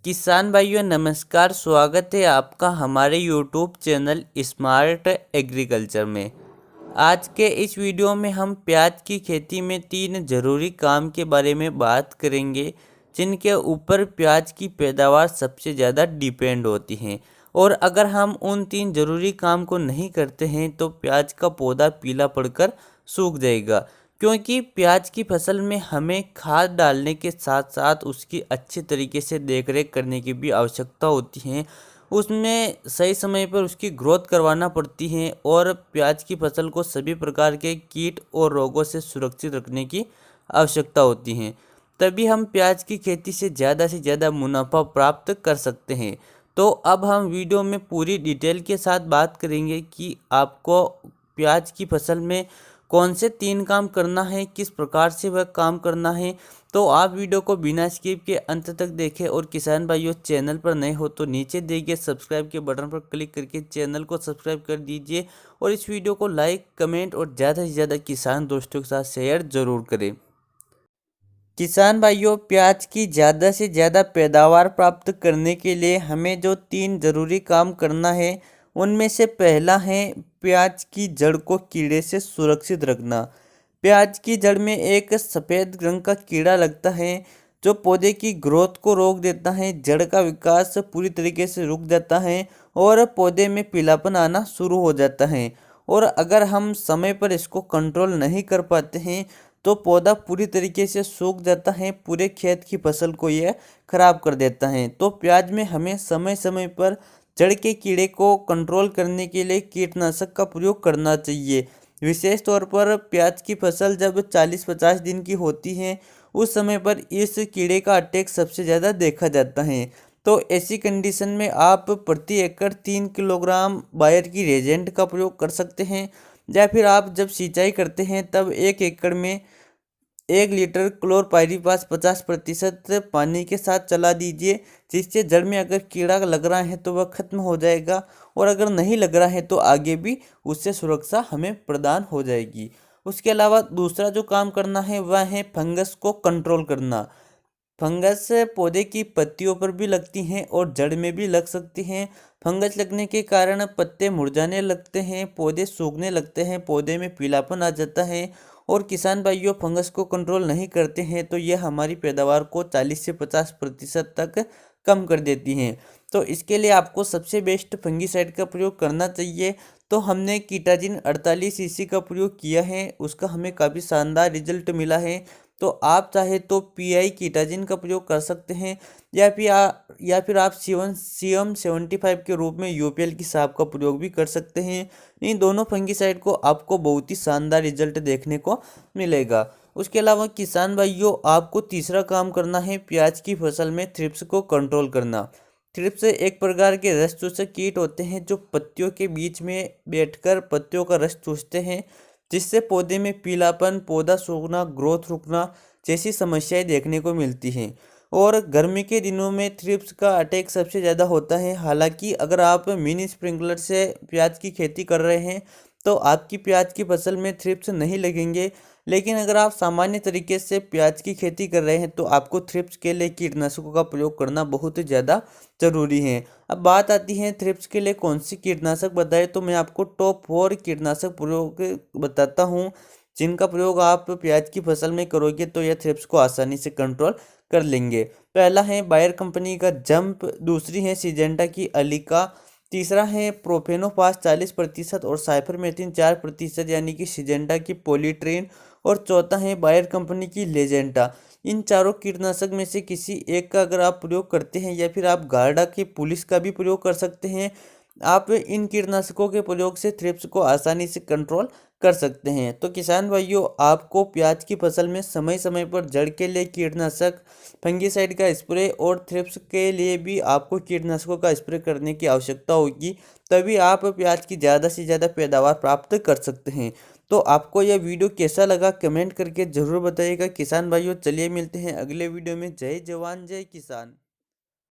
किसान भाइयों नमस्कार। स्वागत है आपका हमारे यूट्यूब चैनल स्मार्ट एग्रीकल्चर में। आज के इस वीडियो में हम प्याज की खेती में 3 ज़रूरी काम के बारे में बात करेंगे जिनके ऊपर प्याज की पैदावार सबसे ज़्यादा डिपेंड होती है। और अगर हम उन 3 ज़रूरी काम को नहीं करते हैं तो प्याज का पौधा पीला पड़कर सूख जाएगा। क्योंकि प्याज की फसल में हमें खाद डालने के साथ साथ उसकी अच्छे तरीके से देखरेख करने की भी आवश्यकता होती है। उसमें सही समय पर उसकी ग्रोथ करवाना पड़ती है और प्याज की फसल को सभी प्रकार के कीट और रोगों से सुरक्षित रखने की आवश्यकता होती है। तभी हम प्याज की खेती से ज़्यादा मुनाफा प्राप्त कर सकते हैं। तो अब हम वीडियो में पूरी डिटेल के साथ बात करेंगे कि आपको प्याज की फसल में कौन से 3 काम करना है, किस प्रकार से वह काम करना है। तो आप वीडियो को बिना स्किप के अंत तक देखें। और किसान भाइयों चैनल पर नए हो तो नीचे दिए गए सब्सक्राइब के बटन पर क्लिक करके चैनल को सब्सक्राइब कर दीजिए और इस वीडियो को लाइक, कमेंट और ज़्यादा से ज़्यादा किसान दोस्तों के साथ शेयर जरूर करें। किसान भाइयों प्याज की ज़्यादा से ज़्यादा पैदावार प्राप्त करने के लिए हमें जो 3 ज़रूरी काम करना है उनमें से पहला है प्याज की जड़ को कीड़े से सुरक्षित रखना। प्याज की जड़ में एक सफ़ेद रंग का कीड़ा लगता है जो पौधे की ग्रोथ को रोक देता है। जड़ का विकास पूरी तरीके से रुक जाता है और पौधे में पीलापन आना शुरू हो जाता है। और अगर हम समय पर इसको कंट्रोल नहीं कर पाते हैं तो पौधा पूरी तरीके से सूख जाता है, पूरे खेत की फसल को यह खराब कर देता है। तो प्याज में हमें समय समय पर जड़ के कीड़े को कंट्रोल करने के लिए कीटनाशक का प्रयोग करना चाहिए। विशेष तौर पर प्याज की फसल जब 40-50 दिन की होती है उस समय पर इस कीड़े का अटैक सबसे ज़्यादा देखा जाता है। तो ऐसी कंडीशन में आप प्रति एकड़ 3 किलोग्राम बायर की रेजेंट का प्रयोग कर सकते हैं। या फिर आप जब सिंचाई करते हैं तब 1 एकड़ में 1 लीटर क्लोरपाइरीपास 50% पानी के साथ चला दीजिए, जिससे जड़ में अगर कीड़ा लग रहा है तो वह खत्म हो जाएगा और अगर नहीं लग रहा है तो आगे भी उससे सुरक्षा हमें प्रदान हो जाएगी। उसके अलावा दूसरा जो काम करना है वह है फंगस को कंट्रोल करना। फंगस पौधे की पत्तियों पर भी लगती हैं और जड़ में भी लग सकती हैं। फंगस लगने के कारण पत्ते मुरझाने लगते हैं, पौधे सूखने लगते हैं, पौधे में पीलापन आ जाता है। और किसान भाइयों फंगस को कंट्रोल नहीं करते हैं तो यह हमारी पैदावार को 40 से 50% तक कम कर देती हैं। तो इसके लिए आपको सबसे बेस्ट फंगीसाइड का प्रयोग करना चाहिए। तो हमने कीटाजिन 48 सीसी का प्रयोग किया है, उसका हमें काफ़ी शानदार रिजल्ट मिला है। तो आप चाहे तो पीआई कीटाजिन का प्रयोग कर सकते हैं या फिर आप सीएम 75 के रूप में यूपीएल की साब का प्रयोग भी कर सकते हैं। इन दोनों फंगीसाइड को आपको बहुत ही शानदार रिजल्ट देखने को मिलेगा। उसके अलावा किसान भाइयों आपको तीसरा काम करना है प्याज की फसल में थ्रिप्स को कंट्रोल करना। थ्रिप्स एक प्रकार के रस चूसक कीट होते हैं जो पत्तियों के बीच में बैठकर पत्तियों का रस चूसते हैं, जिससे पौधे में पीलापन, पौधा सूखना, ग्रोथ रुकना जैसी समस्याएं देखने को मिलती हैं। और गर्मी के दिनों में थ्रिप्स का अटैक सबसे ज़्यादा होता है। हालांकि अगर आप मिनी स्प्रिंकलर से प्याज की खेती कर रहे हैं तो आपकी प्याज की फसल में थ्रिप्स नहीं लगेंगे। लेकिन अगर आप सामान्य तरीके से प्याज की खेती कर रहे हैं तो आपको थ्रिप्स के लिए कीटनाशकों का प्रयोग करना बहुत ही ज़्यादा ज़रूरी है। अब बात आती है थ्रिप्स के लिए कौन सी कीटनाशक बताए, तो मैं आपको टॉप 4 कीटनाशक प्रयोग बताता हूँ जिनका प्रयोग आप प्याज की फसल में करोगे तो यह थ्रिप्स को आसानी से कंट्रोल कर लेंगे। पहला है बायर कंपनी का जंप, दूसरी है सिजेंटा की अलिका, तीसरा है प्रोफेनोफास 40% और साइफरमेथ्रिन 4% यानी कि सिजेंटा की पॉलीट्रेन, और चौथा है बायर कंपनी की लेजेंटा। इन चारों कीटनाशक में से किसी एक का अगर आप प्रयोग करते हैं या फिर आप गार्डा के पुलिस का भी प्रयोग कर सकते हैं। आप इन कीटनाशकों के प्रयोग से थ्रिप्स को आसानी से कंट्रोल कर सकते हैं। तो किसान भाइयों आपको प्याज की फसल में समय समय पर जड़ के लिए कीटनाशक, फंगीसाइड का स्प्रे और थ्रिप्स के लिए भी आपको कीटनाशकों का स्प्रे करने की आवश्यकता होगी। तभी आप प्याज की ज़्यादा से ज़्यादा पैदावार प्राप्त कर सकते हैं। तो आपको यह वीडियो कैसा लगा कमेंट करके ज़रूर बताइएगा। किसान भाइयों चलिए मिलते हैं अगले वीडियो में। जय जवान जय किसान।